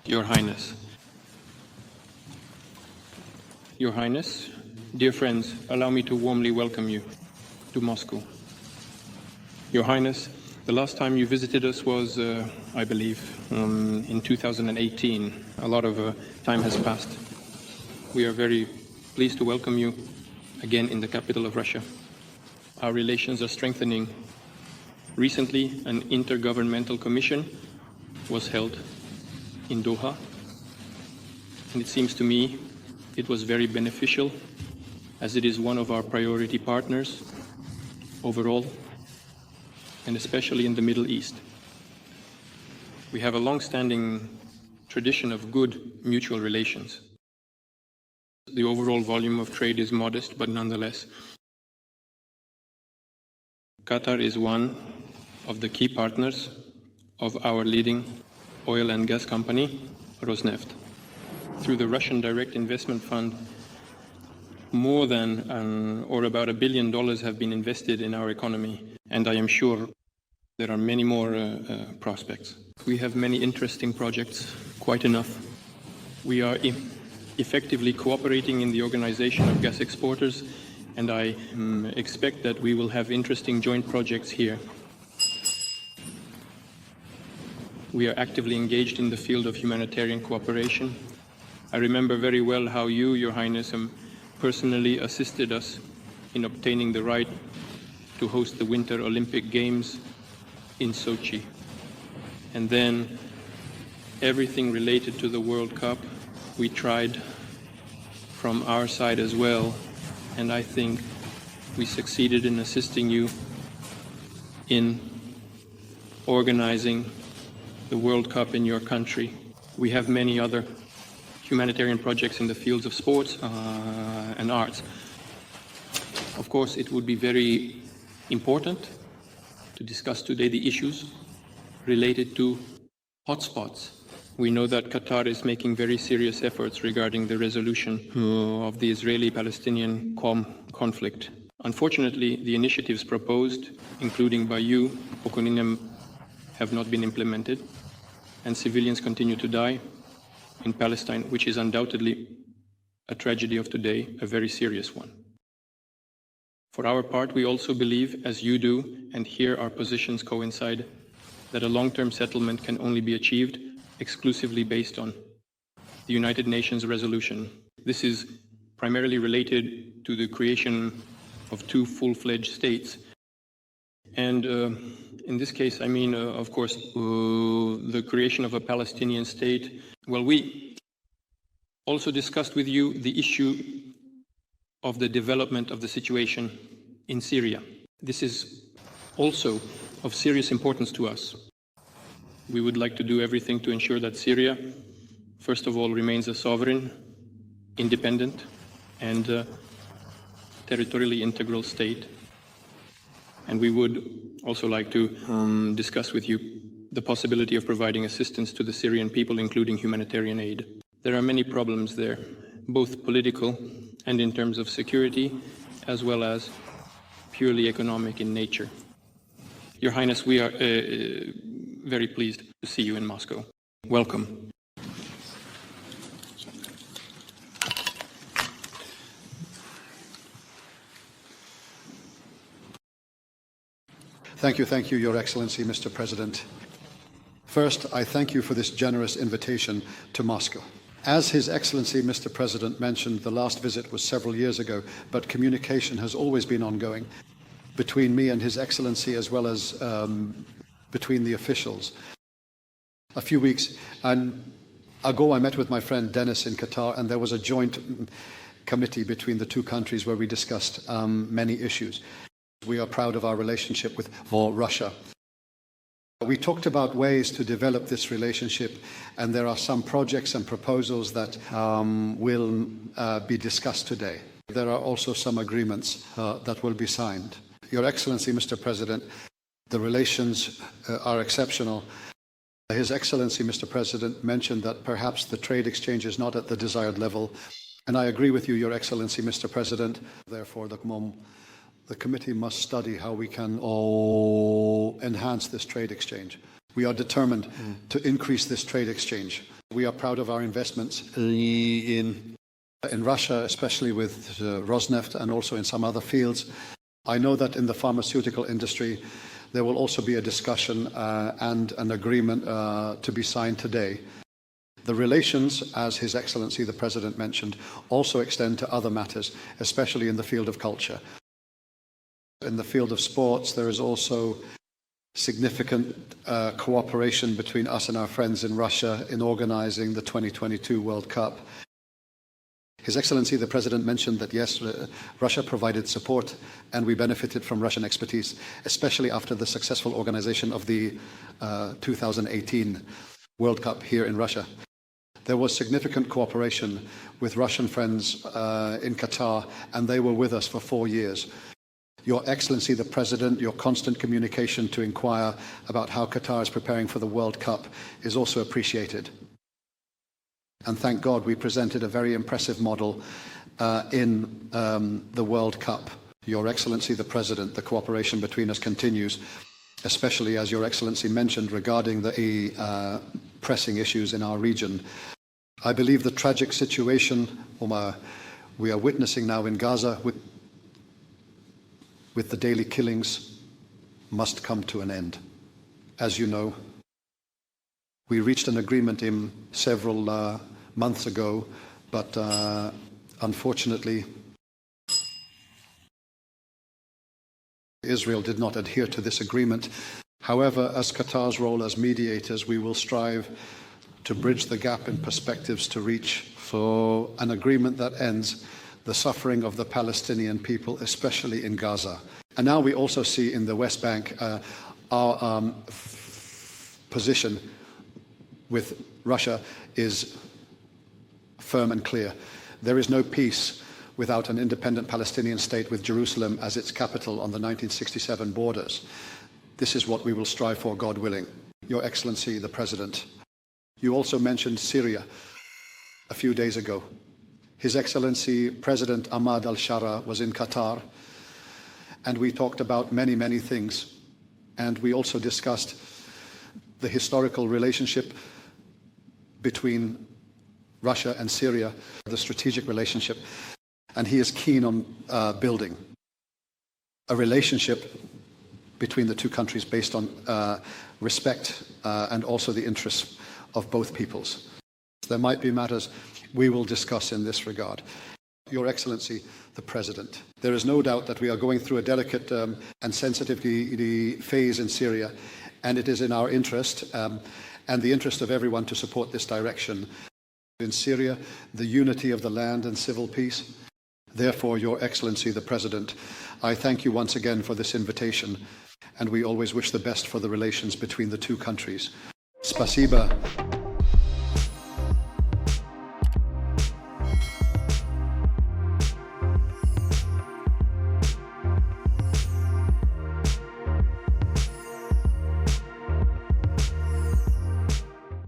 Your Highness. Your Highness, dear friends, allow me to warmly welcome you to Moscow. Your Highness, the last time you visited us was, I believe, in 2018. A lot of time has passed. We are very pleased to welcome you again in the capital of Russia. Our relations are strengthening. Recently, an intergovernmental commission was held in Doha, and it seems to me it was very beneficial, as it is one of our priority partners overall, and especially in the Middle East. We have a long-standing tradition of good mutual relations. The overall volume of trade is modest, but nonetheless, Qatar is one of the key partners of our leading oil and gas company, Rosneft. Through the Russian Direct Investment Fund, more than or about $1 billion have been invested in our economy, and I am sure there are many more prospects. We have many interesting projects, quite enough. We are effectively cooperating in the organization of gas exporters, and I expect that we will have interesting joint projects here. We are actively engaged in the field of humanitarian cooperation. I remember very well how you, Your Highness, personally assisted us in obtaining the right to host the Winter Olympic Games in Sochi. And then everything related to the World Cup, we tried from our side as well, and I think we succeeded in assisting you in organizing the World Cup in your country. We have many other humanitarian projects in the fields of sports and arts. Of course, it would be very important to discuss today the issues related to hotspots. We know that Qatar is making very serious efforts regarding the resolution of the Israeli-Palestinian conflict. Unfortunately, the initiatives proposed, including by you, Pokoninem, have not been implemented, and civilians continue to die in Palestine, which is undoubtedly a tragedy of today, a very serious one. For our part, we also believe, as you do, and here our positions coincide, that a long-term settlement can only be achieved exclusively based on the United Nations resolution. This is primarily related to the creation of two full-fledged states. And in this case, I mean, of course, the creation of a Palestinian state. Well, we also discussed with you the issue of the development of the situation in Syria. This is also of serious importance to us. We would like to do everything to ensure that Syria, first of all, remains a sovereign, independent, and territorially integral state. And we would also like to discuss with you the possibility of providing assistance to the Syrian people, including humanitarian aid. There are many problems there, both political and in terms of security, as well as purely economic in nature. Your Highness, we are very pleased to see you in Moscow. Welcome. Thank you, Your Excellency, Mr. President. First, I thank you for this generous invitation to Moscow. As His Excellency, Mr. President, mentioned, the last visit was several years ago, but communication has always been ongoing between me and His Excellency, as well as between the officials. A few weeks ago, I met with my friend Dennis in Qatar, and there was a joint committee between the two countries where we discussed many issues. We are proud of our relationship with Russia. We talked about ways to develop this relationship, and there are some projects and proposals that will be discussed today. There are also some agreements that will be signed. Your Excellency, Mr. President, the relations are exceptional. His Excellency, Mr. President, mentioned that perhaps the trade exchange is not at the desired level, and I agree with you, Your Excellency, Mr. President. Therefore, the committee must study how we can enhance this trade exchange. We are determined to increase this trade exchange. We are proud of our investments in Russia, especially with Rosneft and also in some other fields. I know that in the pharmaceutical industry, there will also be a discussion and an agreement to be signed today. The relations, as His Excellency the President mentioned, also extend to other matters, especially in the field of culture. In the field of sports, there is also significant cooperation between us and our friends in Russia in organizing the 2022 World Cup. His Excellency the President mentioned that yes, Russia provided support and we benefited from Russian expertise, especially after the successful organization of the 2018 World Cup here in Russia. There was significant cooperation with Russian friends in Qatar, and they were with us for 4 years. Your Excellency the President, your constant communication to inquire about how Qatar is preparing for the World Cup is also appreciated. And thank God we presented a very impressive model in the World Cup. Your Excellency the President, the cooperation between us continues, especially as Your Excellency mentioned regarding the pressing issues in our region. I believe the tragic situation we are witnessing now in Gaza with the daily killings must come to an end. As you know, we reached an agreement in several months ago, but unfortunately, Israel did not adhere to this agreement. However, as Qatar's role as mediators, we will strive to bridge the gap in perspectives to reach for an agreement that ends the suffering of the Palestinian people, especially in Gaza. And now we also see in the West Bank our position with Russia is firm and clear. There is no peace without an independent Palestinian state with Jerusalem as its capital on the 1967 borders. This is what we will strive for, God willing. Your Excellency, the President. You also mentioned Syria a few days ago. His Excellency President Hamad al-Shara was in Qatar, and we talked about many, many things. And we also discussed the historical relationship between Russia and Syria, the strategic relationship. And he is keen on building a relationship between the two countries based on respect and also the interests of both peoples. There might be matters we will discuss in this regard. Your Excellency, the President, there is no doubt that we are going through a delicate and sensitive phase in Syria, and it is in our interest and the interest of everyone to support this direction. In Syria, the unity of the land and civil peace. Therefore, Your Excellency, the President, I thank you once again for this invitation, and we always wish the best for the relations between the two countries. Spasiba.